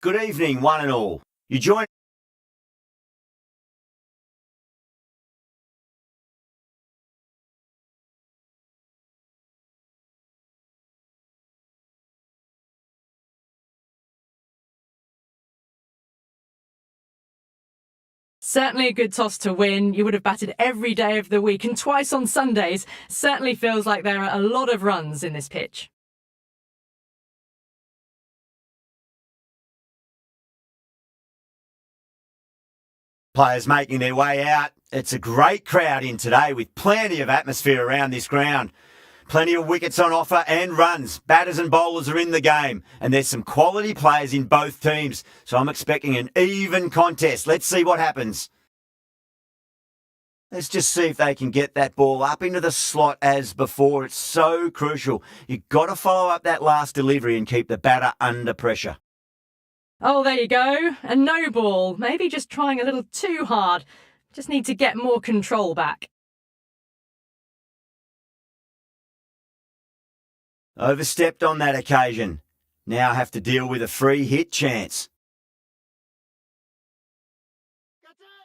Good evening, one and all. You join Certainly a good toss to win. You would have batted every day of the week and twice on Sundays. Certainly feels like there are a lot of runs in this pitch. players making their way out. It's a great crowd in today with plenty of atmosphere around this ground. Plenty of wickets on offer and runs. Batters and bowlers are in the game, and there's some quality players in both teams. So I'm expecting an even contest. Let's see what happens. Let's just see if they can get that ball up into the slot as before. It's so crucial. You've got to follow up that last delivery and keep the batter under pressure. Oh, there you go. A no ball. Maybe just trying a little too hard. Just need to get more control back. Overstepped on that occasion. Now have to deal with a free hit chance.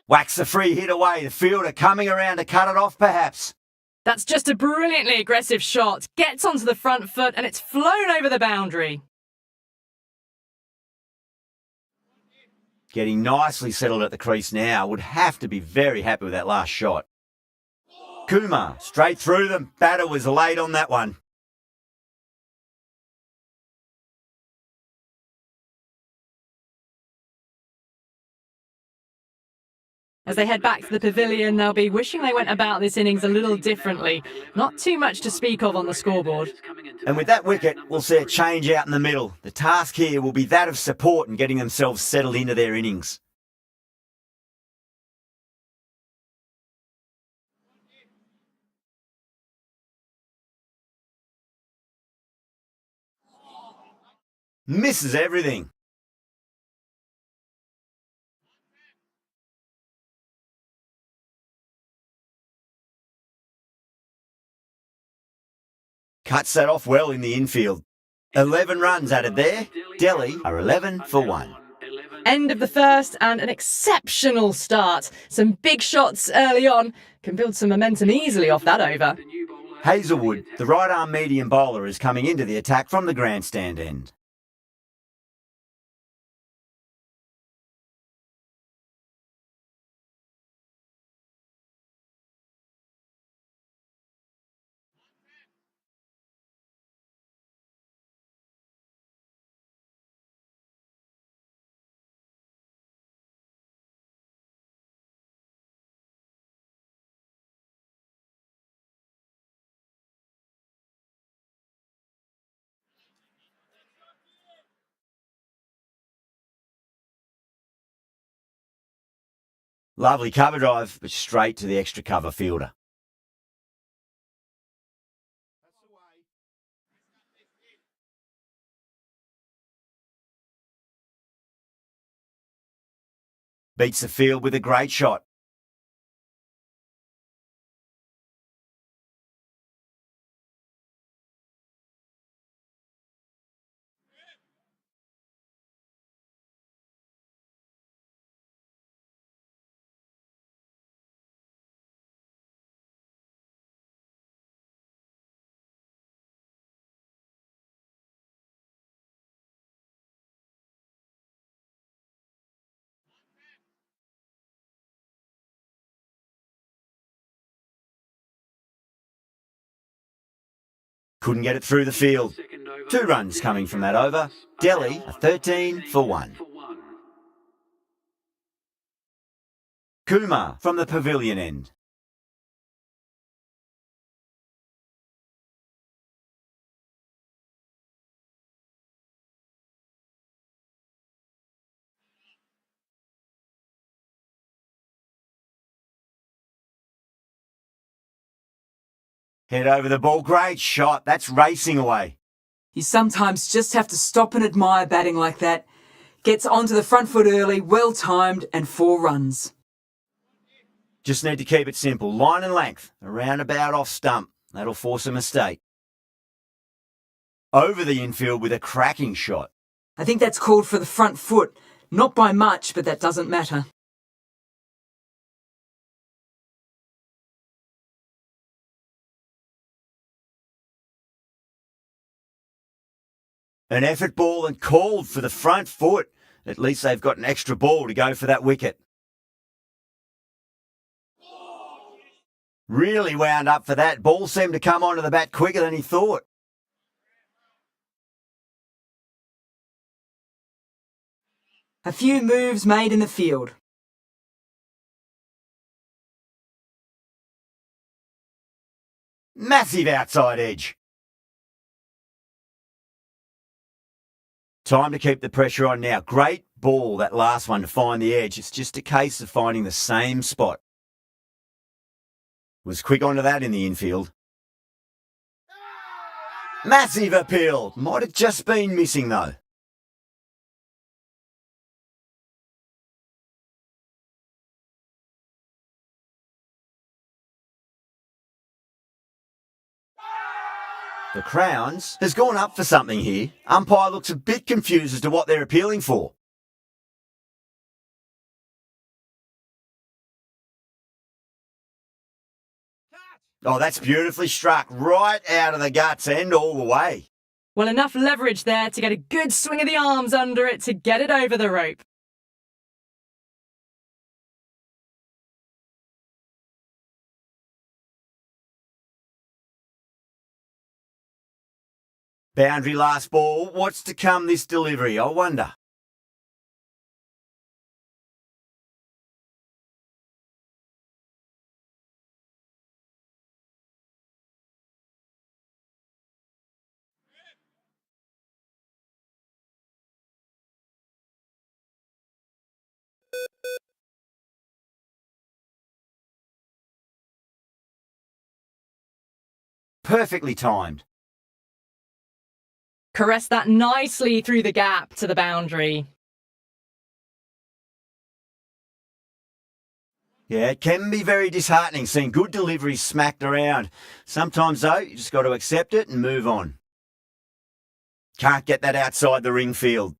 Whacks the free hit away. The fielder coming around to cut it off perhaps. That's just a brilliantly aggressive shot. Gets onto the front foot and it's flown over the boundary. Getting nicely settled at the crease now. Would have to be very happy with that last shot. Kumar, straight through them. Batter was late on that one. As they head back to the pavilion, they'll be wishing they went about this innings a little differently. Not too much to speak of on the scoreboard. And with that wicket, we'll see a change out in the middle. The task here will be that of support and getting themselves settled into their innings. Misses everything. Cuts that off well in the infield. 11 runs added there. Delhi are 11 for 1. End of the first and an exceptional start. Some big shots early on. Can build some momentum easily off that over. Hazelwood, the right-arm medium bowler, is coming into the attack from the grandstand end. Lovely cover drive, but straight to the extra cover fielder. Beats the field with a great shot. Couldn't get it through the field. 2 runs coming from that over. Delhi are 13 for 1. Kumar from the pavilion end. Head over the ball. Great shot. That's racing away. You sometimes just have to stop and admire batting like that. Gets onto the front foot early, well timed, and 4 runs. Just need to keep it simple. Line and length. Around about off stump. That'll force a mistake. Over the infield with a cracking shot. I think that's called for the front foot. Not by much, but that doesn't matter. An effort ball and called for the front foot. At least they've got an extra ball to go for that wicket. Really wound up for that. Ball seemed to come onto the bat quicker than he thought. A few moves made in the field. Massive outside edge. Time to keep the pressure on now. Great ball, that last one, to find the edge. It's just a case of finding the same spot. Was quick onto that in the infield. Massive appeal. Might have just been missing though. The Crowns has gone up for something here. Umpire looks a bit confused as to what they're appealing for. Oh, that's beautifully struck. Right out of the guts and all the way. Well, enough leverage there to get a good swing of the arms under it to get it over the rope. Boundary last ball. What's to come this delivery, I wonder? Perfectly timed. Caress that nicely through the gap to the boundary. Yeah, it can be very disheartening seeing good deliveries smacked around. Sometimes, though, you just got to accept it and move on. Can't get that outside the ring field.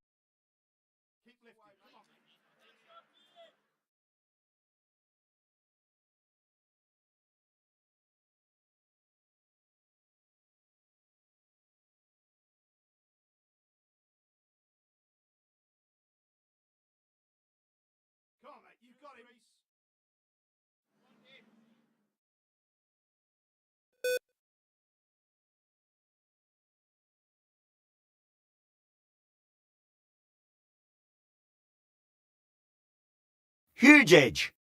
Huge edge.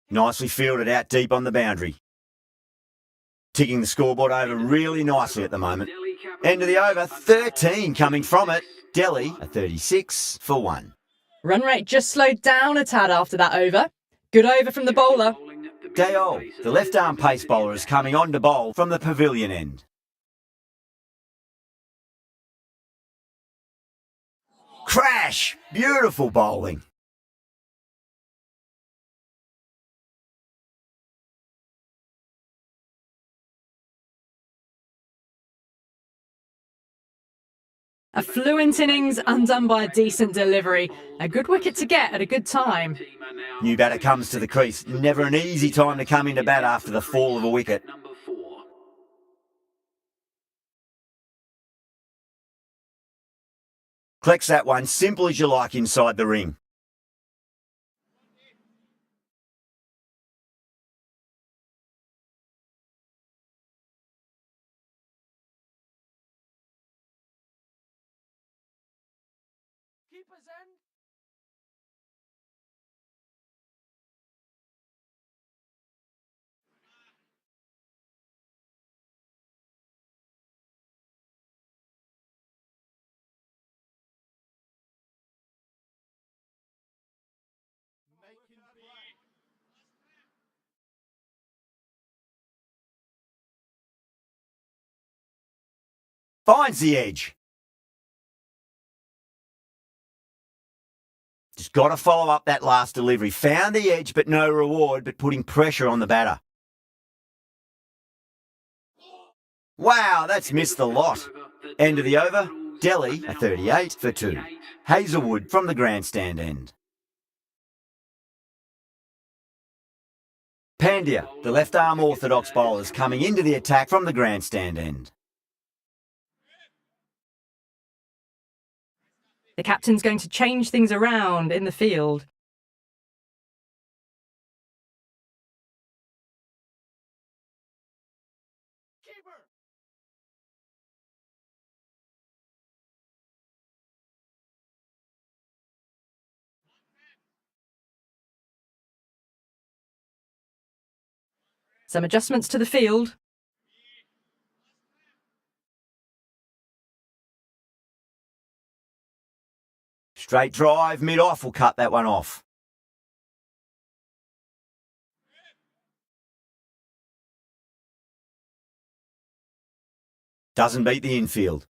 Nicely fielded out deep on the boundary. Ticking the scoreboard over really nicely at the moment. End of the over, 13 coming from it. Delhi, a 36 for 1. Run rate just slowed down a tad after that over. Good over from the bowler. Dayol, the left-arm pace bowler, is coming on to bowl from the pavilion end. Crash! Beautiful bowling. A fluent innings undone by a decent delivery. A good wicket to get at a good time. New batter comes to the crease. Never an easy time to come into bat after the fall of a wicket. Collects that one, simple as you like, inside the ring. Finds the edge. Just got to follow up that last delivery. Found the edge, but no reward, but putting pressure on the batter. Wow, that's missed the lot. End of the over, Delhi a 38 for 2. Hazelwood from the grandstand end. Pandya, the left-arm orthodox bowlers coming into the attack from the grandstand end. The captain's going to change things around in the field. Some adjustments to the field. Straight drive, mid-off will cut that one off. Doesn't beat the infield.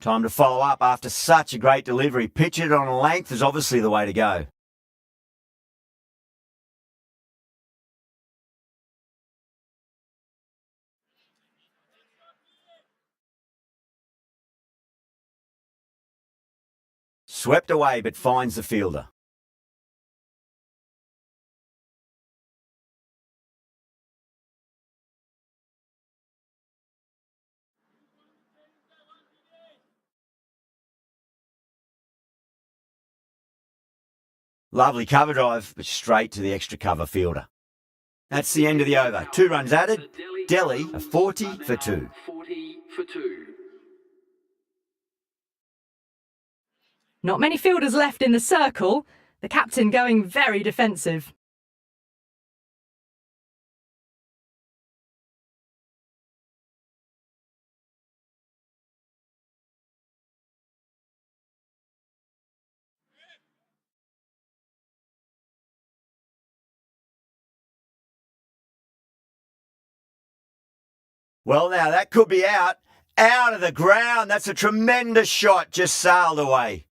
Time to follow up after such a great delivery. Pitch it on a length is obviously the way to go. Swept away but finds the fielder. Lovely cover drive, but straight to the extra cover fielder. That's the end of the over. 2 runs added. Delhi a 40 for 2. Not many fielders left in the circle. The captain going very defensive. Well, now that could be out. Out of the ground. That's a tremendous shot. Just sailed away.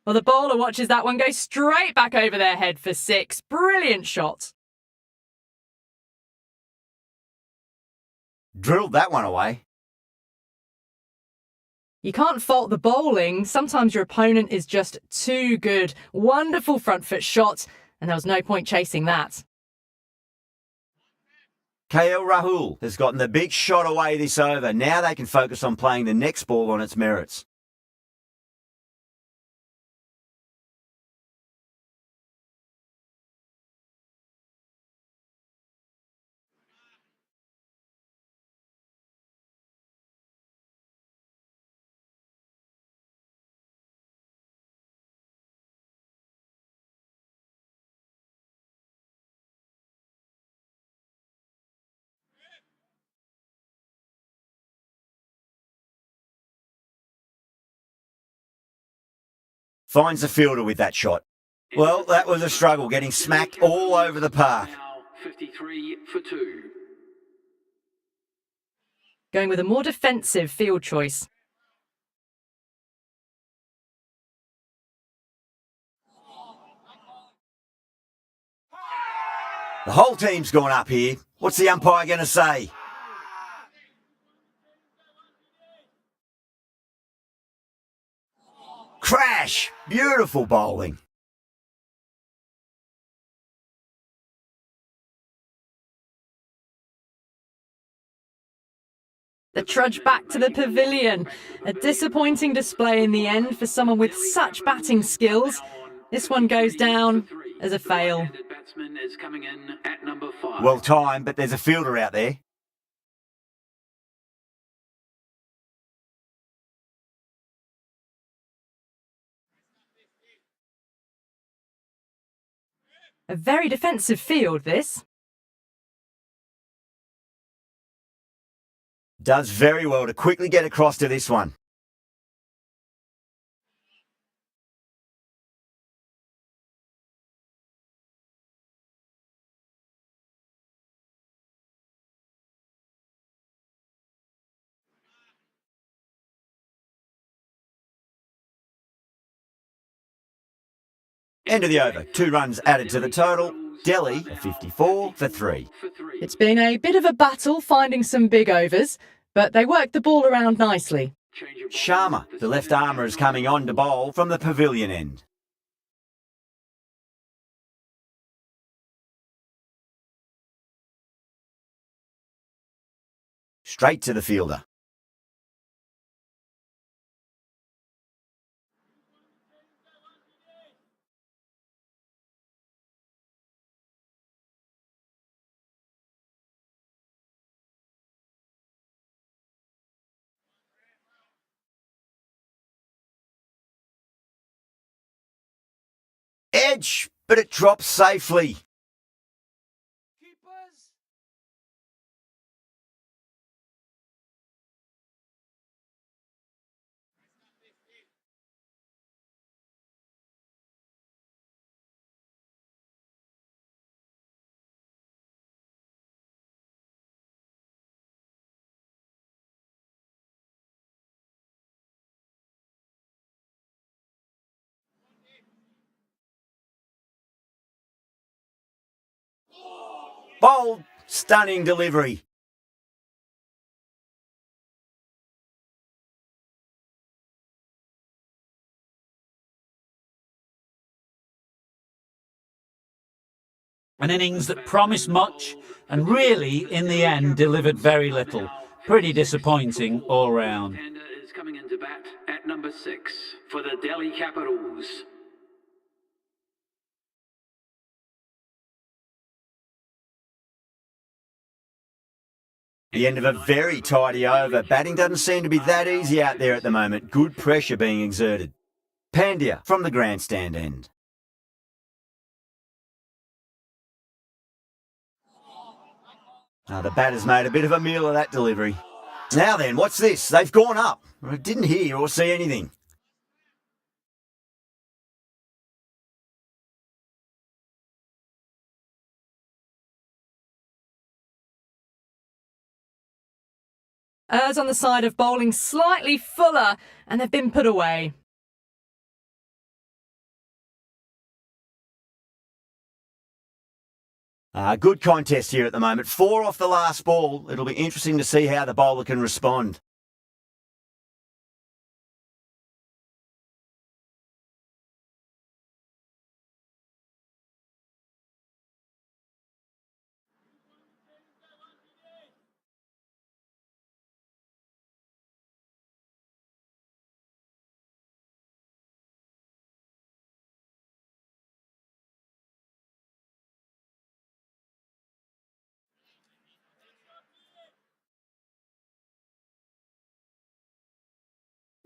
Well, the bowler watches that one go straight back over their head for 6. Brilliant shot. Drilled that one away. You can't fault the bowling. Sometimes your opponent is just too good. Wonderful front foot shot, and there was no point chasing that. KL Rahul has gotten the big shot away this over. Now they can focus on playing the next ball on its merits. Finds the fielder with that shot. Well, that was a struggle, getting smacked all over the park. 53 for 2. Going with a more defensive field choice. The whole team's gone up here. What's the umpire going to say? Crash! Beautiful bowling. The trudge back to the pavilion. A disappointing display in the end for someone with such batting skills. This one goes down as a fail. Well timed, but there's a fielder out there. A very defensive field, this. Does very well to quickly get across to this one. End of the over. 2 runs added to the total. Delhi a 54 for 3. It's been a bit of a battle finding some big overs, but they worked the ball around nicely. Sharma, the left armour, is coming on to bowl from the pavilion end. Straight to the fielder. Edge, but it drops safely. Bold, stunning delivery. An innings that promised much and really, in the end, delivered very little. Pretty disappointing all round. And is coming into bat at number 6 for the Delhi Capitals. The end of a very tidy over. Batting doesn't seem to be that easy out there at the moment. Good pressure being exerted. Pandya from the grandstand end. The batter's made a bit of a meal of that delivery. Now then, what's this? They've gone up. I didn't hear or see anything. Errs on the side of bowling slightly fuller, and they've been put away. Good contest here at the moment. 4 off the last ball. It'll be interesting to see how the bowler can respond.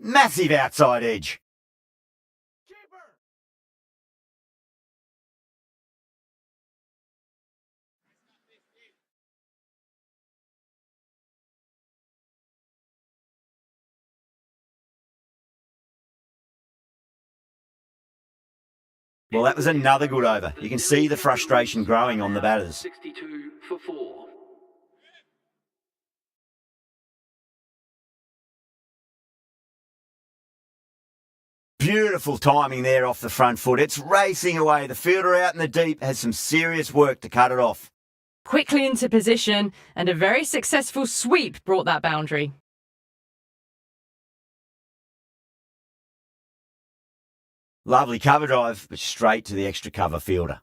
Massive outside edge. Well, that was another good over. You can see the frustration growing on the batters. 62 for 4. Beautiful timing there off the front foot. It's racing away. The fielder out in the deep has some serious work to cut it off. Quickly into position, and a very successful sweep brought that boundary. Lovely cover drive, but straight to the extra cover fielder.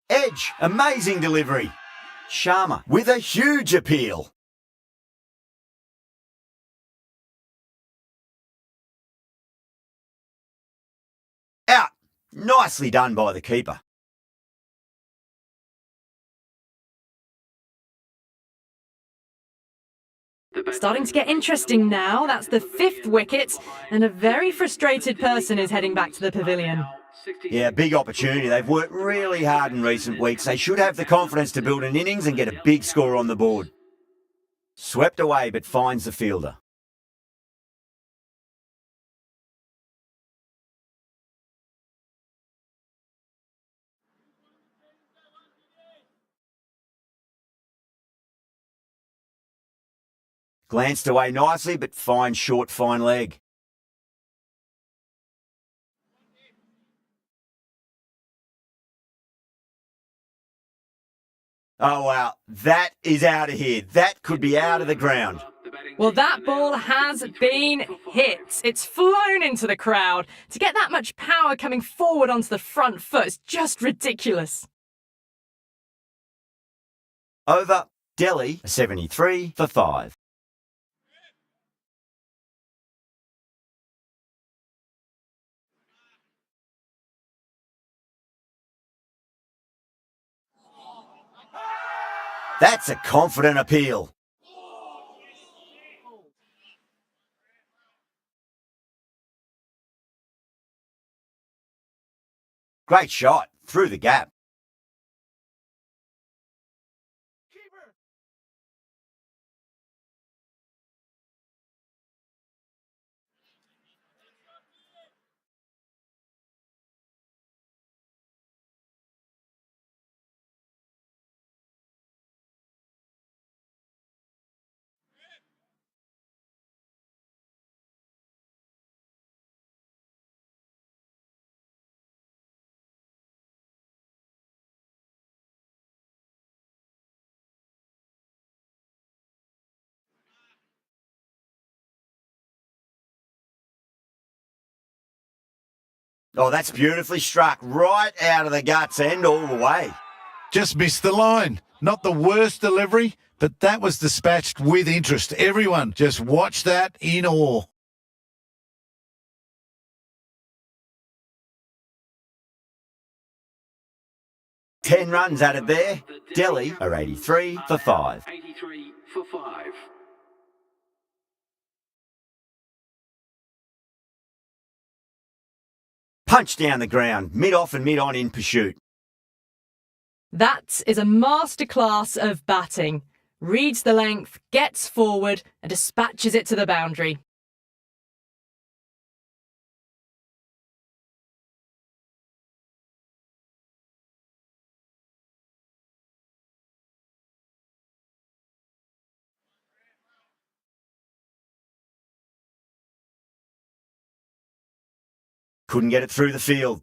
Edge, amazing delivery. Sharma with a huge appeal. Out. Nicely done by the keeper. Starting to get interesting now. That's the 5th wicket, and a very frustrated person is heading back to the pavilion. Yeah, big opportunity. They've worked really hard in recent weeks. They should have the confidence to build an innings and get a big score on the board. Swept away, but finds the fielder. Glanced away nicely, but fine short, fine leg. Oh, wow. That is out of here. That could be out of the ground. Well, that ball has been hit. It's flown into the crowd. To get that much power coming forward onto the front foot is just ridiculous. Over. Delhi, 73 for 5. That's a confident appeal. Great shot, through the gap. Oh, that's beautifully struck, right out of the guts end all the way. Just missed the line. Not the worst delivery, but that was dispatched with interest. Everyone just watched that in awe. Ten runs added there. Delhi are 83 for 5. 83 for 5. Punch down the ground, mid-off and mid-on in pursuit. That is a masterclass of batting. Reads the length, gets forward and dispatches it to the boundary. Couldn't get it through the field.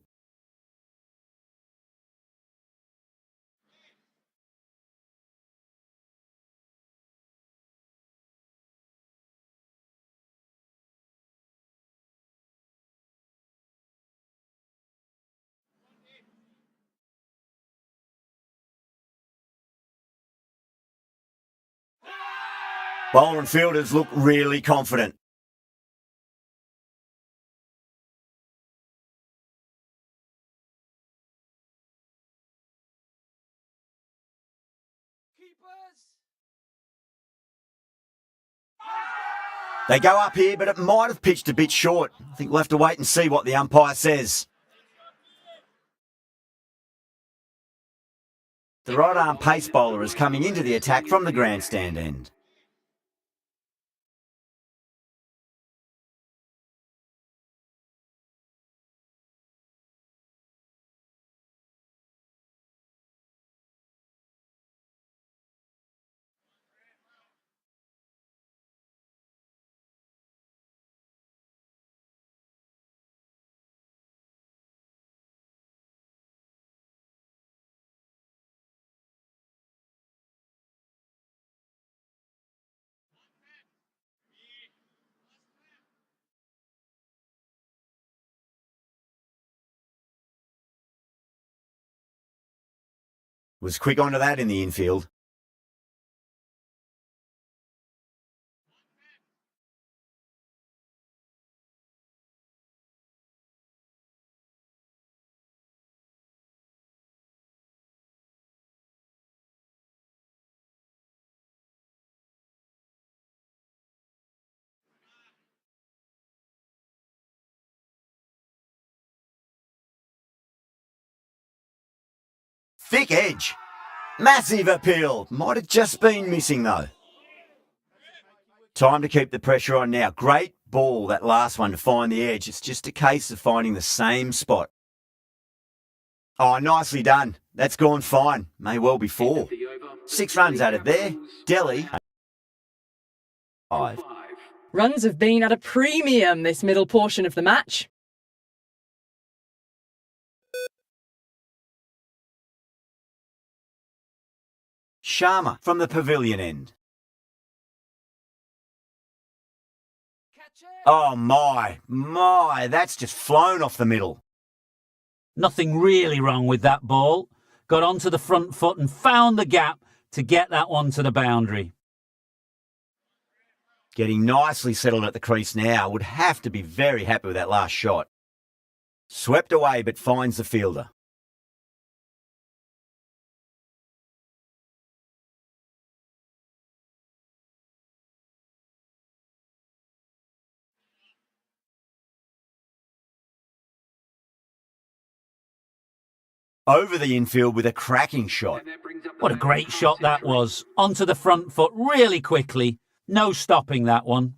Bowler and fielders look really confident. They go up here, but it might have pitched a bit short. I think we'll have to wait and see what the umpire says. The right-arm pace bowler is coming into the attack from the grandstand end. Was quick onto that in the infield. Thick edge. Massive appeal. Might have just been missing though. Time to keep the pressure on now. Great ball, that last one, to find the edge. It's just a case of finding the same spot. Oh, nicely done. That's gone fine. May well be 4. 6 runs added there. Delhi 5. Runs have been at a premium this middle portion of the match. Sharma from the pavilion end. Oh my, that's just flown off the middle. Nothing really wrong with that ball. Got onto the front foot and found the gap to get that one to the boundary. Getting nicely settled at the crease now. Would have to be very happy with that last shot. Swept away but finds the fielder. Over the infield with a cracking shot. What a great shot that was. Onto the front foot really quickly. No stopping that one.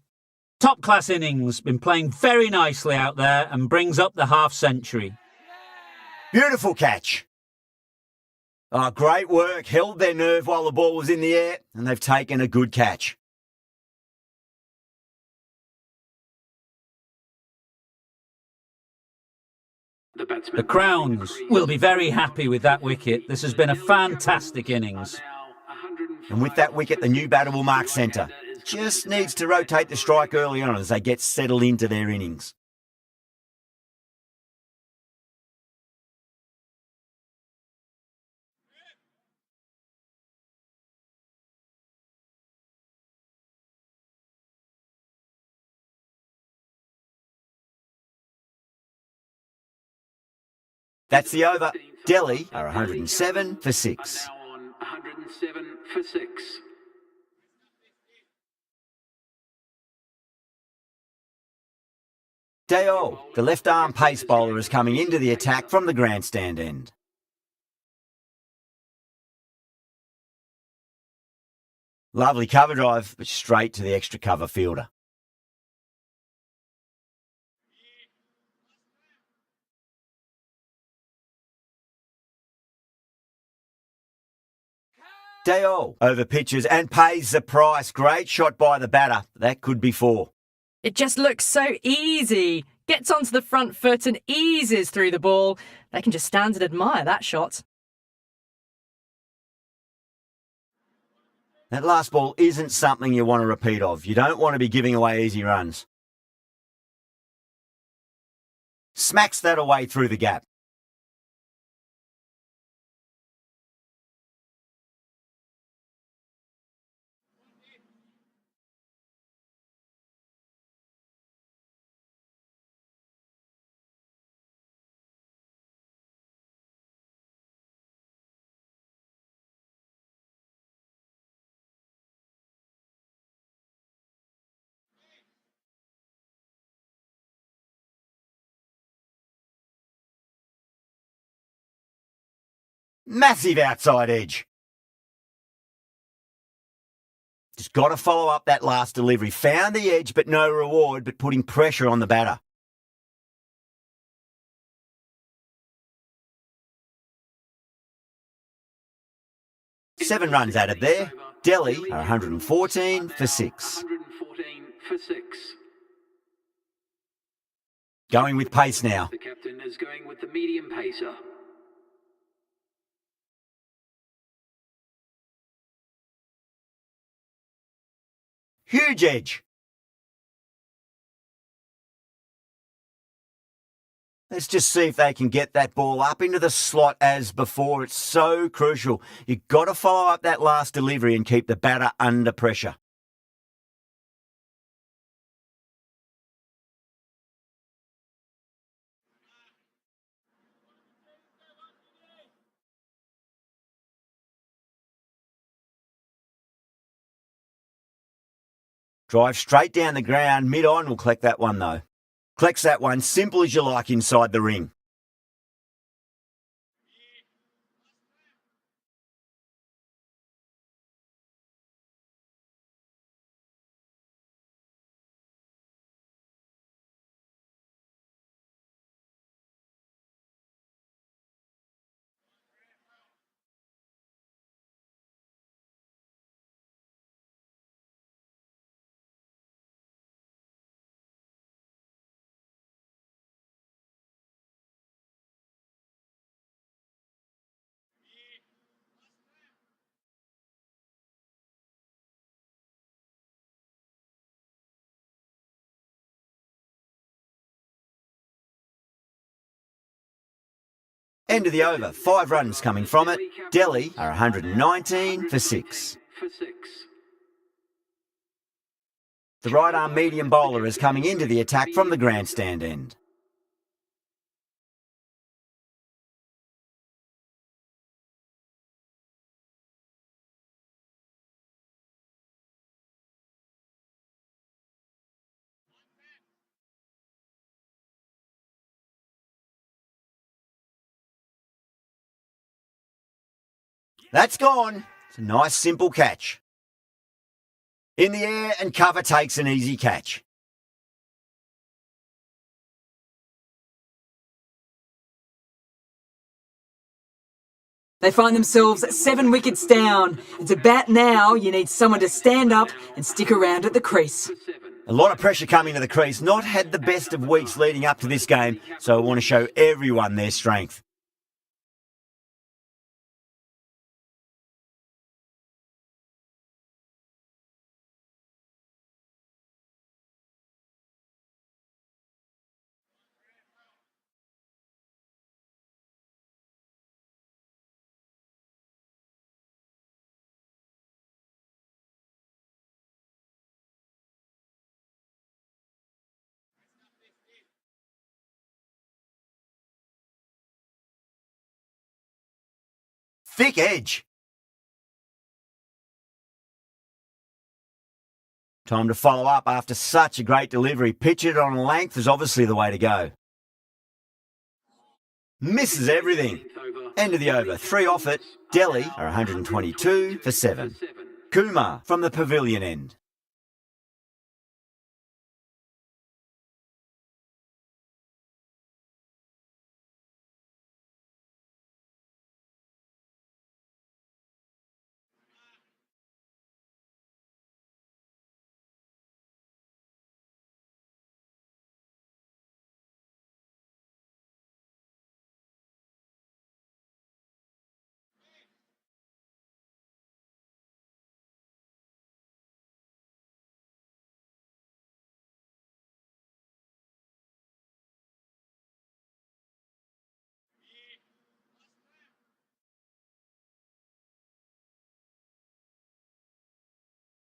Top class innings. Been playing very nicely out there and brings up the half century. Beautiful catch. Oh, great work. Held their nerve while the ball was in the air and they've taken a good catch. The Crowns will be very happy with that wicket. This has been a fantastic innings. And with that wicket, the new batter will mark centre. Just needs to rotate the strike early on as they get settled into their innings. That's the over. Delhi are 107 for 6. 107 for 6. Dale, the left-arm pace bowler, is coming into the attack from the grandstand end. Lovely cover drive, but straight to the extra cover fielder. Dale over pitches and pays the price. Great shot by the batter. That could be 4. It just looks so easy. Gets onto the front foot and eases through the ball. They can just stand and admire that shot. That last ball isn't something you want to repeat of. You don't want to be giving away easy runs. Smacks that away through the gap. Massive outside edge. Just got to follow up that last delivery. Found the edge, but no reward, but putting pressure on the batter. Seven runs added there. Delhi are 114 for 6. 114 for 6. Going with pace now. The captain is going with the medium pacer. Huge edge. Let's just see if they can get that ball up into the slot as before. It's so crucial. You've got to follow up that last delivery and keep the batter under pressure. Drive straight down the ground. Mid-on will collect that one though. Collects that one simple as you like inside the ring. End of the over, 5 runs coming from it. Delhi are 119 for 6. The right-arm medium bowler is coming into the attack from the grandstand end. That's gone. It's a nice simple catch. In the air and cover takes an easy catch. They find themselves 7 wickets down. It's a bat now. You need someone to stand up and stick around at the crease. A lot of pressure coming to the crease. Not had the best of weeks leading up to this game, so I want to show everyone their strength. Thick edge. Time to follow up after such a great delivery. Pitch it on length is obviously the way to go. Misses everything. End of the over. 3 off it. Delhi are 122 for 7. Kumar from the pavilion end.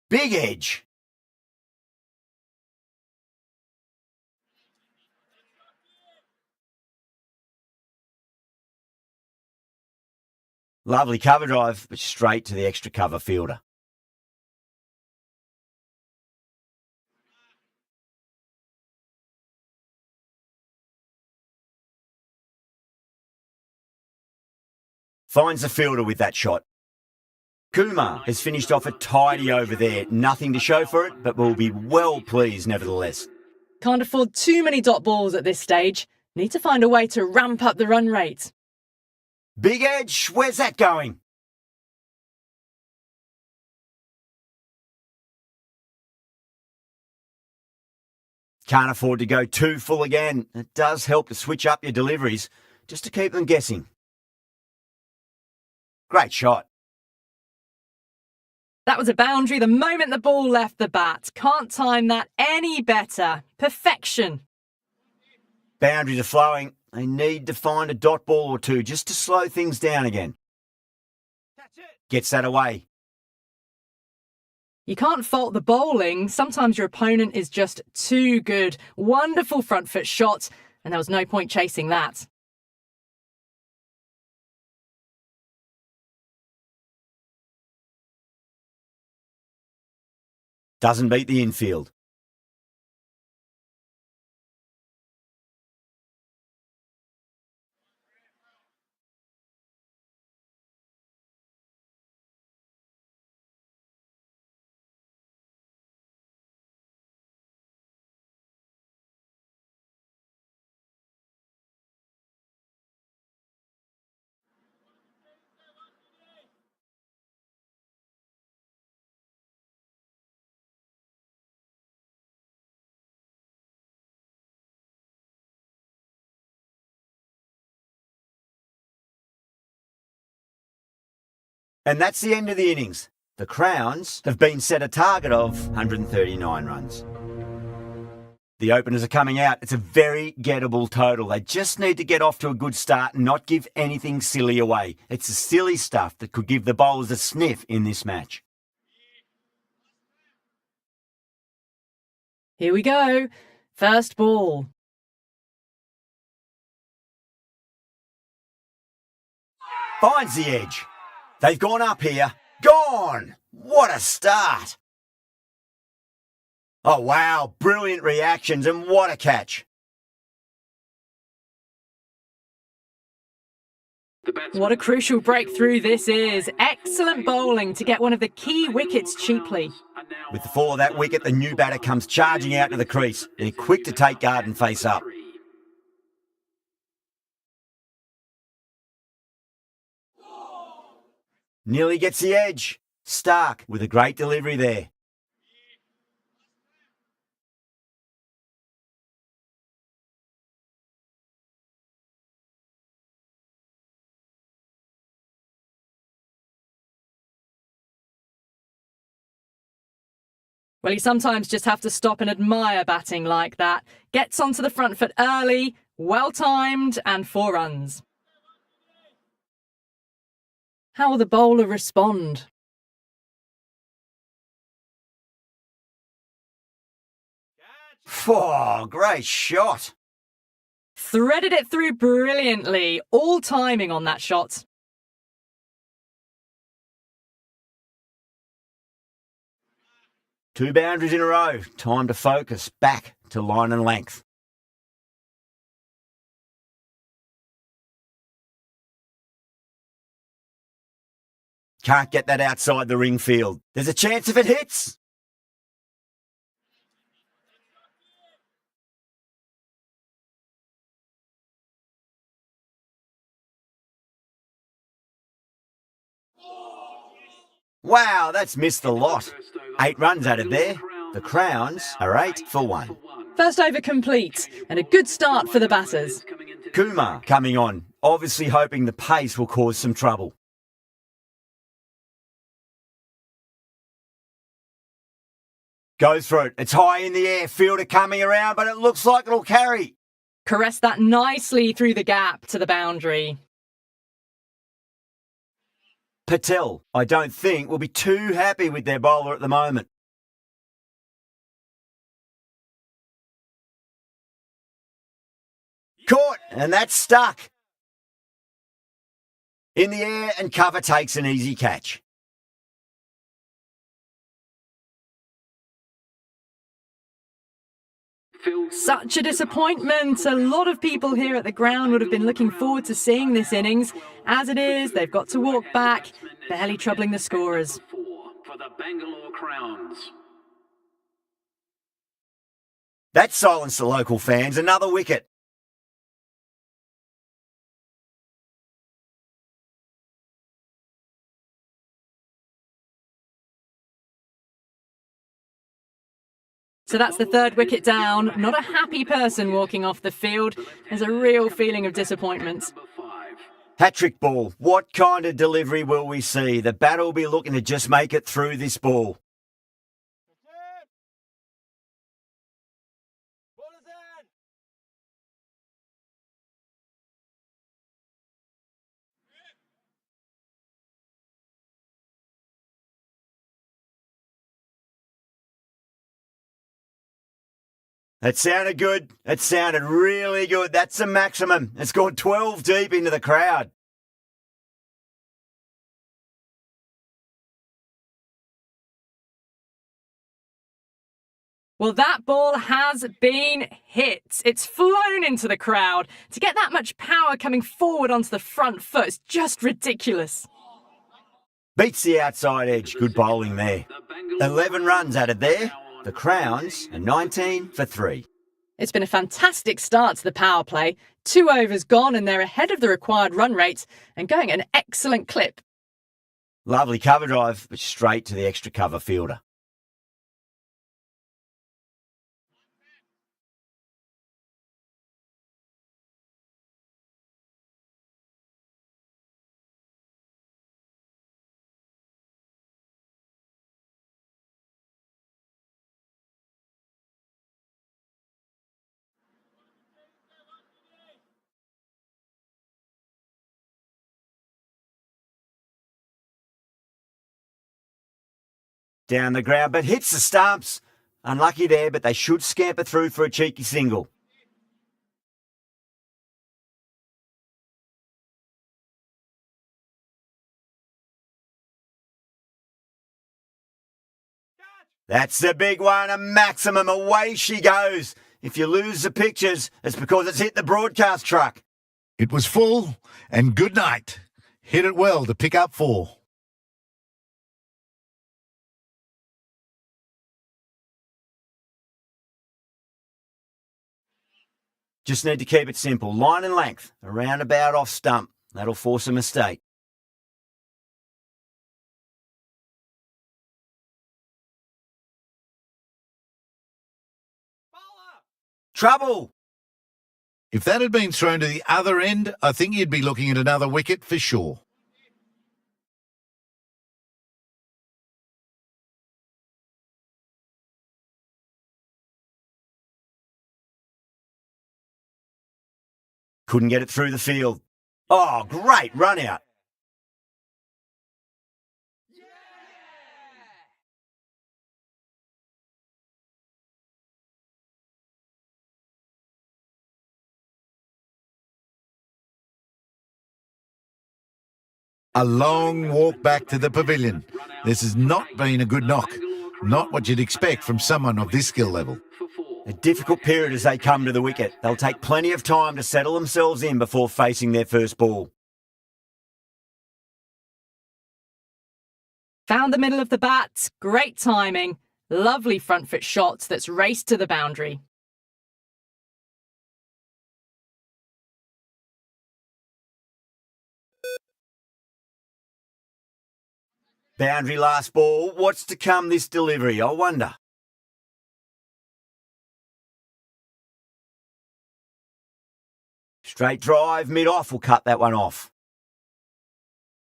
Big edge. Lovely cover drive, but straight to the extra cover fielder. Finds the fielder with that shot. Kumar has finished off a tidy over there. Nothing to show for it, but will be well pleased nevertheless. Can't afford too many dot balls at this stage. Need to find a way to ramp up the run rate. Big edge, where's that going? Can't afford to go too full again. It does help to switch up your deliveries, just to keep them guessing. Great shot. That was a boundary the moment the ball left the bat. Can't time that any better. Perfection. Boundaries are flowing. They need to find a dot ball or two just to slow things down again. Gets that away. You can't fault the bowling. Sometimes your opponent is just too good. Wonderful front foot shot, and there was no point chasing that. Doesn't beat the infield. And that's the end of the innings. The Crowns have been set a target of 139 runs. The openers are coming out. It's a very gettable total. They just need to get off to a good start and not give anything silly away. It's the silly stuff that could give the bowlers a sniff in this match. Here we go. First ball. Finds the edge. They've gone up here. Gone! What a start! Oh, wow. Brilliant reactions and what a catch. What a crucial breakthrough this is. Excellent bowling to get one of the key wickets cheaply. With the fall of that wicket, the new batter comes charging out to the crease. They're quick to take guard and face up. Nearly gets the edge. Stark with a great delivery there. Well, you sometimes just have to stop and admire batting like that. Gets onto the front foot early, well-timed, and 4 runs. How will the bowler respond? Oh, great shot. Threaded it through brilliantly. All timing on that shot. Two boundaries in a row. Time to focus. Back to line and length. Can't get that outside the ring field. There's a chance if it hits. Wow, that's missed the lot. 8 runs added there. The Crowns are 8 for 1. First over complete, and a good start for the batters. Kumar coming on, obviously hoping the pace will cause some trouble. Goes for it. It's high in the air. Fielder coming around, but it looks like it'll carry. Caressed that nicely through the gap to the boundary. Patel, I don't think, will be too happy with their bowler at the moment. Caught, and that's stuck. In the air, and cover takes an easy catch. Such a disappointment. A lot of people here at the ground would have been looking forward to seeing this innings. As it is, they've got to walk back, barely troubling the scorers. For the Bangalore Crowns. That silenced the local fans. Another wicket. So that's the 3rd wicket down. Not a happy person walking off the field. There's a real feeling of disappointment. Hat-trick ball. What kind of delivery will we see? The batter will be looking to just make it through this ball. It sounded good. It sounded really good. That's the maximum. It's gone 12 deep into the crowd. Well, that ball has been hit. It's flown into the crowd. To get that much power coming forward onto the front foot is just ridiculous. Beats the outside edge. Good bowling there. 11 runs added there. The Crowns are 19 for 3. It's been a fantastic start to the power play. 2 overs gone and they're ahead of the required run rate and going at an excellent clip. Lovely cover drive, but straight to the extra cover fielder. Down the ground, but hits the stumps. Unlucky there, but they should scamper through for a cheeky single. That's the big one, a maximum. Away she goes. If you lose the pictures, it's because it's hit the broadcast truck. It was full, and good night. Hit it well to pick up 4. Just need to keep it simple. Line and length, a roundabout off stump. That'll force a mistake. Trouble! If that had been thrown to the other end, I think you'd be looking at another wicket for sure. Couldn't get it through the field. Oh, great run out. A long walk back to the pavilion. This has not been a good knock. Not what you'd expect from someone of this skill level. A difficult period as they come to the wicket. They'll take plenty of time to settle themselves in before facing their first ball. Found the middle of the bat. Great timing. Lovely front foot shot that's raced to the boundary. Boundary last ball. What's to come this delivery, I wonder? Straight drive, mid-off will cut that one off.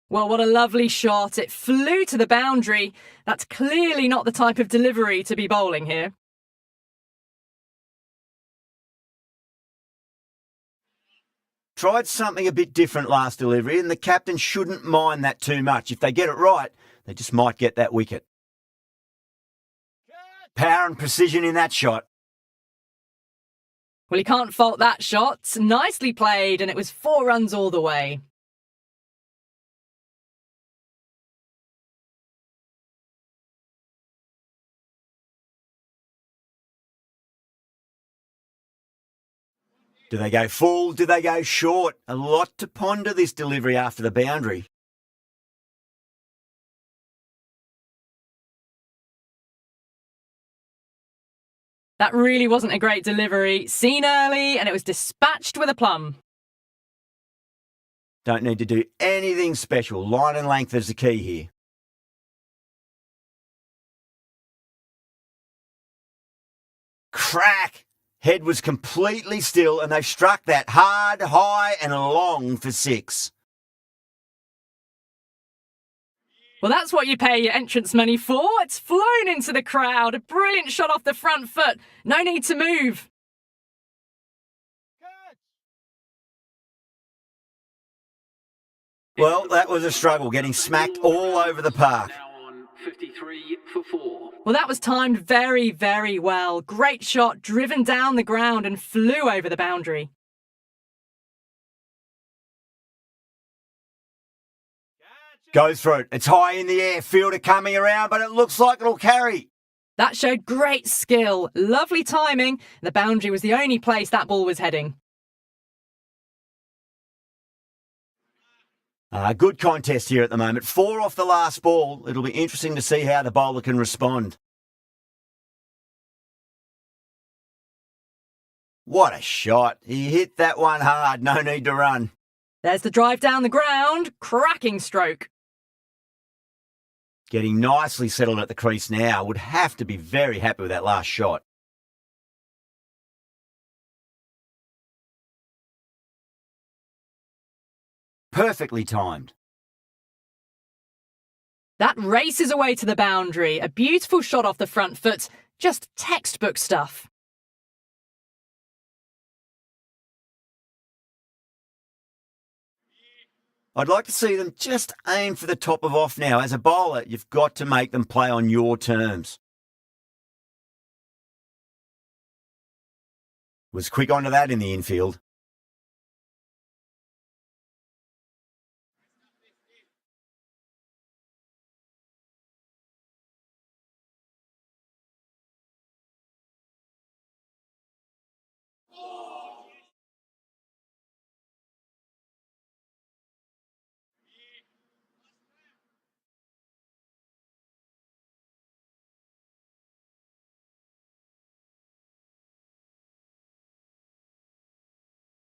Well, what a lovely shot. It flew to the boundary. That's clearly not the type of delivery to be bowling here. Tried something a bit different last delivery, and the captain shouldn't mind that too much. If they get it right, they just might get that wicket. Power and precision in that shot. Well, he can't fault that shot. Nicely played, and it was 4 runs all the way. Do they go full? Do they go short? A lot to ponder this delivery after the boundary. That really wasn't a great delivery. Seen early, and it was dispatched with a plum. Don't need to do anything special. Line and length is the key here. Crack! Head was completely still, and they've struck that hard, high and long for 6. Well, that's what you pay your entrance money for. It's flown into the crowd. A brilliant shot off the front foot. No need to move. Well, that was a struggle, getting smacked all over the park. Now on 53 for 4. Well, that was timed very, very well. Great shot, driven down the ground and flew over the boundary. Goes for it. It's high in the air. Fielder coming around, but it looks like it'll carry. That showed great skill. Lovely timing. The boundary was the only place that ball was heading. Good contest here at the moment. 4 off the last ball. It'll be interesting to see how the bowler can respond. What a shot. He hit that one hard. No need to run. There's the drive down the ground. Cracking stroke. Getting nicely settled at the crease now. Would have to be very happy with that last shot. Perfectly timed. That races away to the boundary. A beautiful shot off the front foot. Just textbook stuff. I'd like to see them just aim for the top of off now. As a bowler, you've got to make them play on your terms. Was quick onto that in the infield.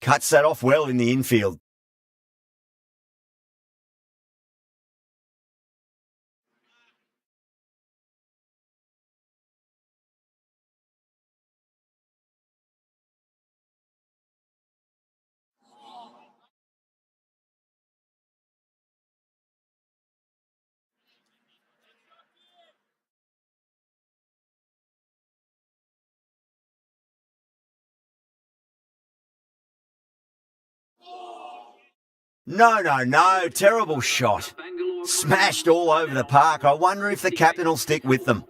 Cuts that off well in the infield. No. Terrible shot. Smashed all over the park. I wonder if the captain will stick with them.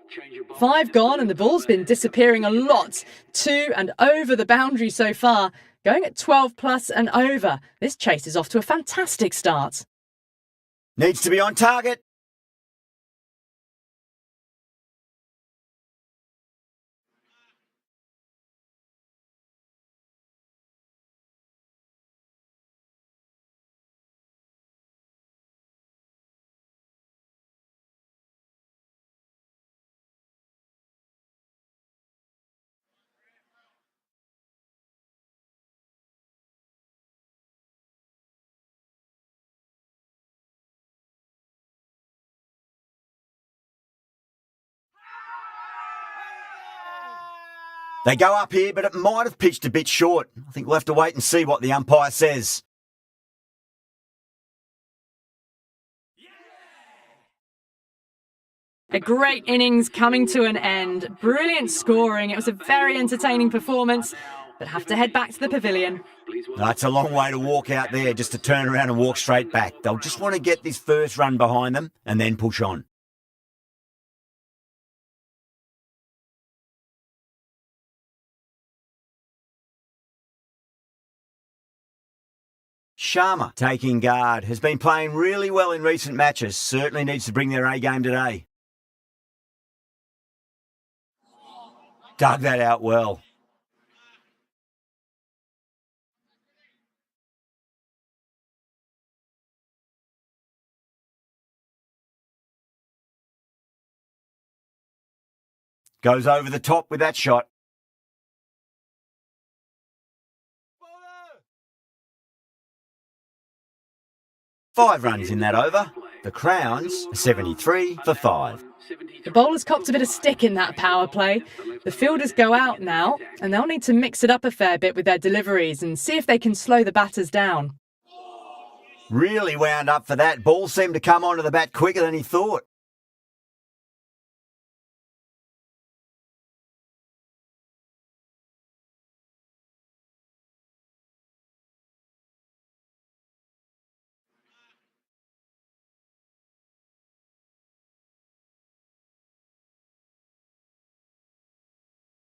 5 gone and the ball's been disappearing a lot. 2 and over the boundary so far. Going at 12 plus and over. This chase is off to a fantastic start. Needs to be on target. They go up here, but it might have pitched a bit short. I think we'll have to wait and see what the umpire says. A great innings coming to an end. Brilliant scoring. It was a very entertaining performance, but have to head back to the pavilion. That's a long way to walk out there just to turn around and walk straight back. They'll just want to get this first run behind them and then push on. Sharma taking guard. Has been playing really well in recent matches. Certainly needs to bring their A game today. Dug that out well. Goes over the top with that shot. Five runs in that over. The Crowns are 73 for 5. The bowlers copped a bit of stick in that power play. The fielders go out now, and they'll need to mix it up a fair bit with their deliveries and see if they can slow the batters down. Really wound up for that. Ball seemed to come onto the bat quicker than he thought.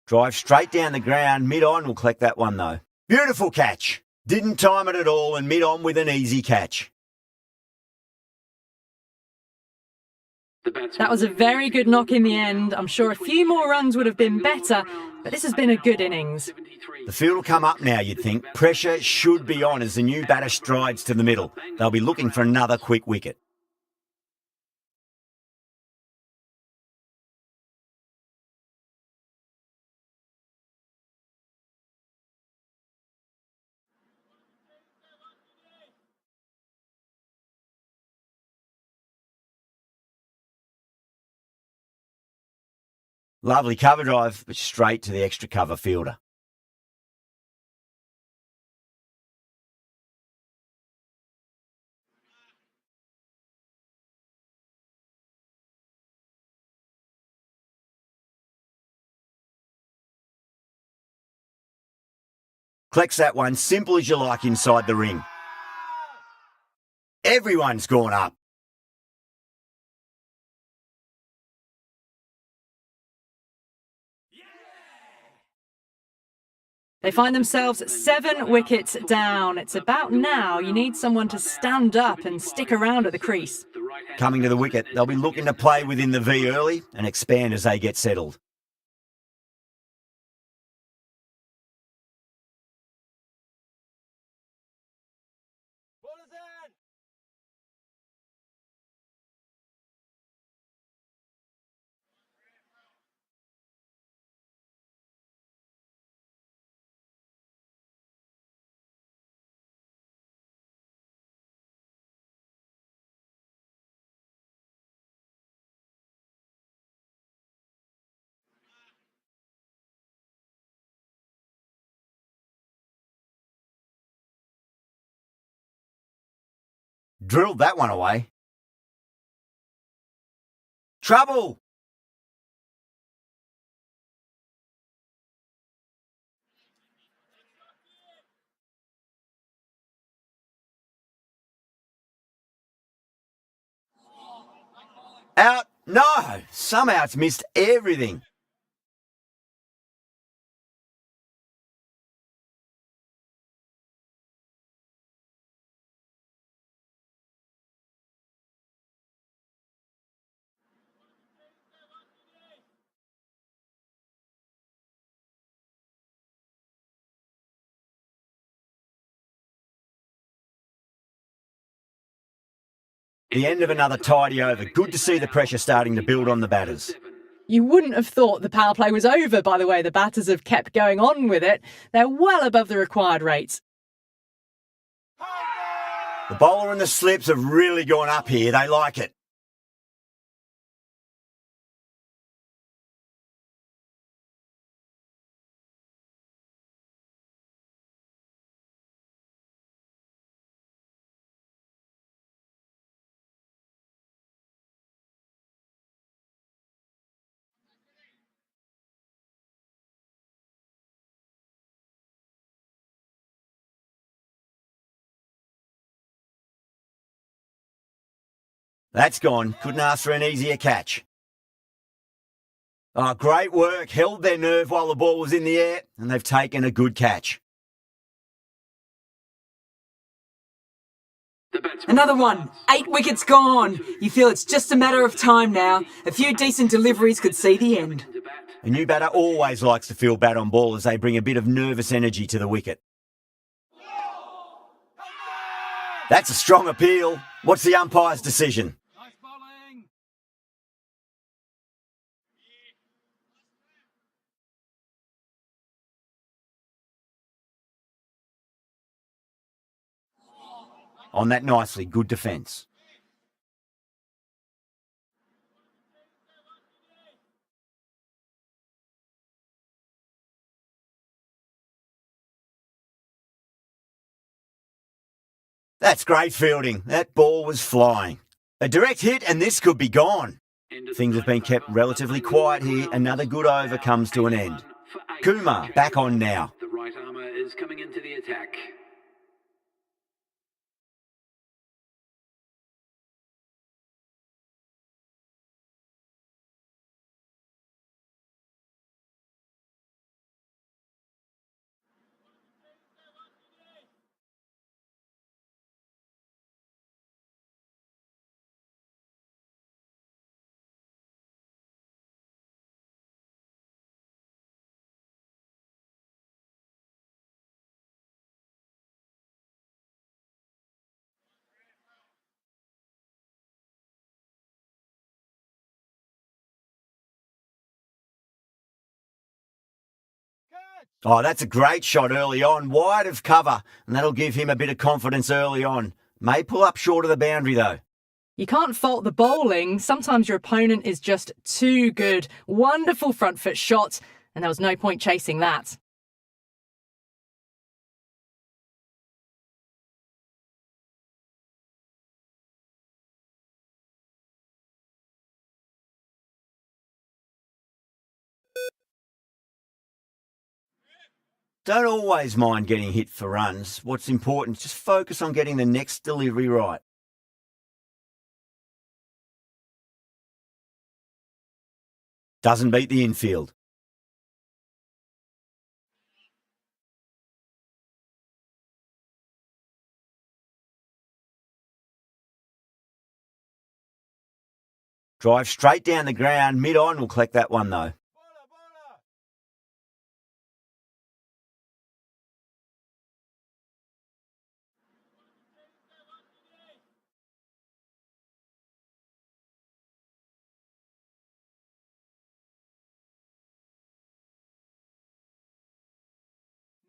Drive straight down the ground. Mid-on will collect that one though. Beautiful catch. Didn't time it at all and mid-on with an easy catch. That was a very good knock in the end. I'm sure a few more runs would have been better, but this has been a good innings. The field will come up now, you'd think. Pressure should be on as the new batter strides to the middle. They'll be looking for another quick wicket. Lovely cover drive, but straight to the extra cover fielder. Collects that one, simple as you like inside the ring. Everyone's gone up. They find themselves 7 wickets down. It's about now you need someone to stand up and stick around at the crease. Coming to the wicket, they'll be looking to play within the V early and expand as they get settled. Drilled that one away. Trouble! Out? No! Somehow it's missed everything. The end of another tidy over. Good to see the pressure starting to build on the batters. You wouldn't have thought the power play was over by the way the batters have kept going on with it. They're well above the required rates. The bowler and the slips have really gone up here. They like it. That's gone. Couldn't ask for an easier catch. Oh, great work. Held their nerve while the ball was in the air, and they've taken a good catch. Another one. 8 wickets gone. You feel it's just a matter of time now. A few decent deliveries could see the end. A new batter always likes to feel bat on ball as they bring a bit of nervous energy to the wicket. That's a strong appeal. What's the umpire's decision? On that nicely, good defence. That's great fielding. That ball was flying. A direct hit and this could be gone. Things have been kept relatively quiet here. Another good over comes to an end. Kumar back on now. The right armour is coming into the attack. Oh, that's a great shot early on, wide of cover, and that'll give him a bit of confidence early on. May pull up short of the boundary though. You can't fault the bowling. Sometimes your opponent is just too good. Wonderful front foot shot, and there was no point chasing that. Don't always mind getting hit for runs. What's important is just focus on getting the next delivery right. Doesn't beat the infield. Drive straight down the ground, mid-on will collect that one though.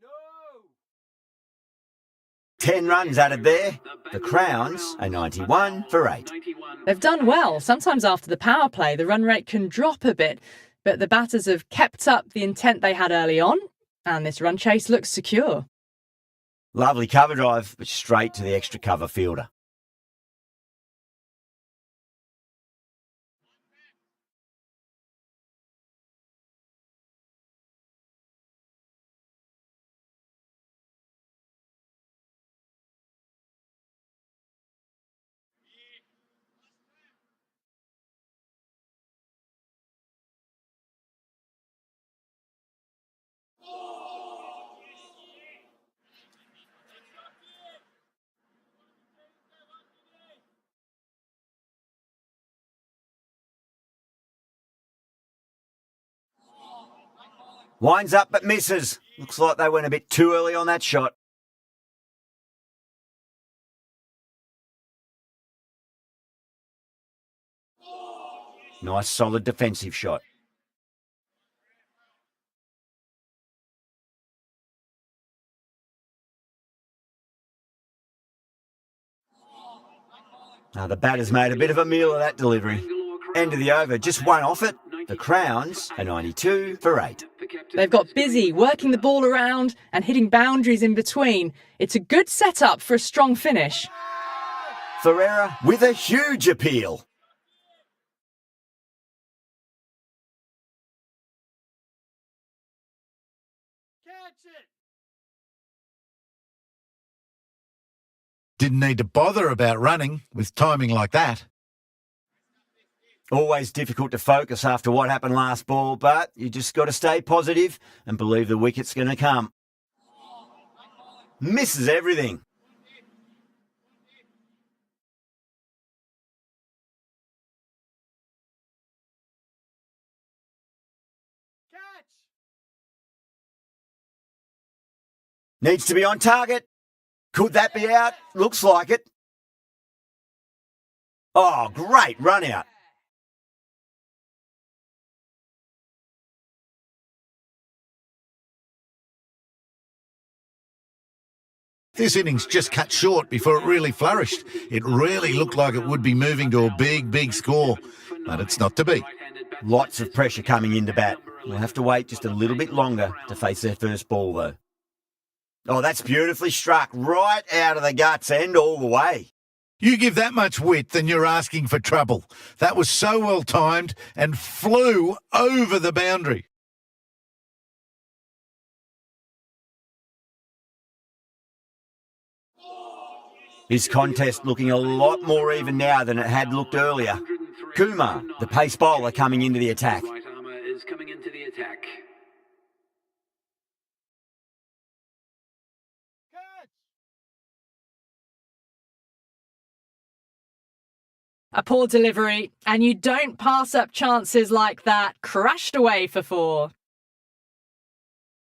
No. 10 runs added there. The Crowns are 91 for 8. They've done well. Sometimes after the power play, the run rate can drop a bit, but the batters have kept up the intent they had early on, and this run chase looks secure. Lovely cover drive, but straight to the extra cover fielder. Winds up but misses. Looks like they went a bit too early on that shot. Nice solid defensive shot. Now the batter's made a bit of a meal of that delivery. End of the over, just one off it. The Crowns are 92 for 8. They've got busy working the ball around and hitting boundaries in between. It's a good setup for a strong finish. Ferreira with a huge appeal. Didn't need to bother about running with timing like that. Always difficult to focus after what happened last ball, but you just got to stay positive and believe the wicket's going to come. Misses everything. Needs to be on target. Could that be out? Looks like it. Oh, great run out. This innings just cut short before it really flourished. It really looked like it would be moving to a big score, but it's not to be. Lots of pressure coming into bat. We'll have to wait just a little bit longer to face their first ball, though. Oh, that's beautifully struck. Right out of the guts and all the way. You give that much width and you're asking for trouble. That was so well timed and flew over the boundary. This contest looking a lot more even now than it had looked earlier. Kumar, the pace bowler, coming into the attack. Right armour is coming into the attack. A poor delivery, and you don't pass up chances like that. Crashed away for 4.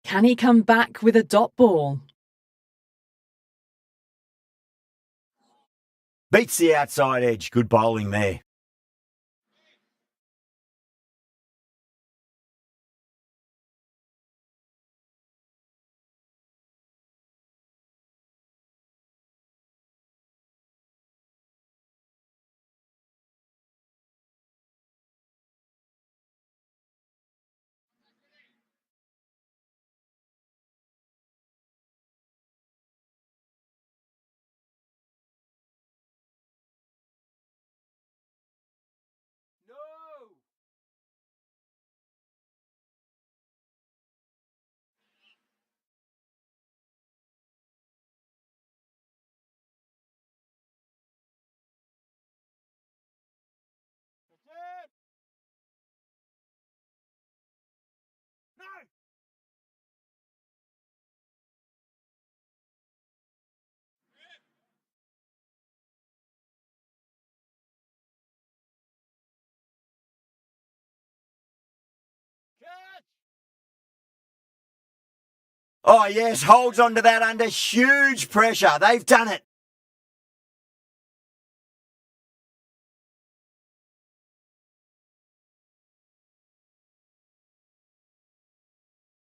Can he come back with a dot ball? Beats the outside edge. Good bowling there. Oh, yes, holds on to that under huge pressure. They've done it.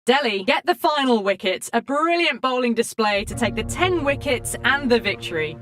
Delhi get the final wicket, a brilliant bowling display to take the 10 wickets and the victory.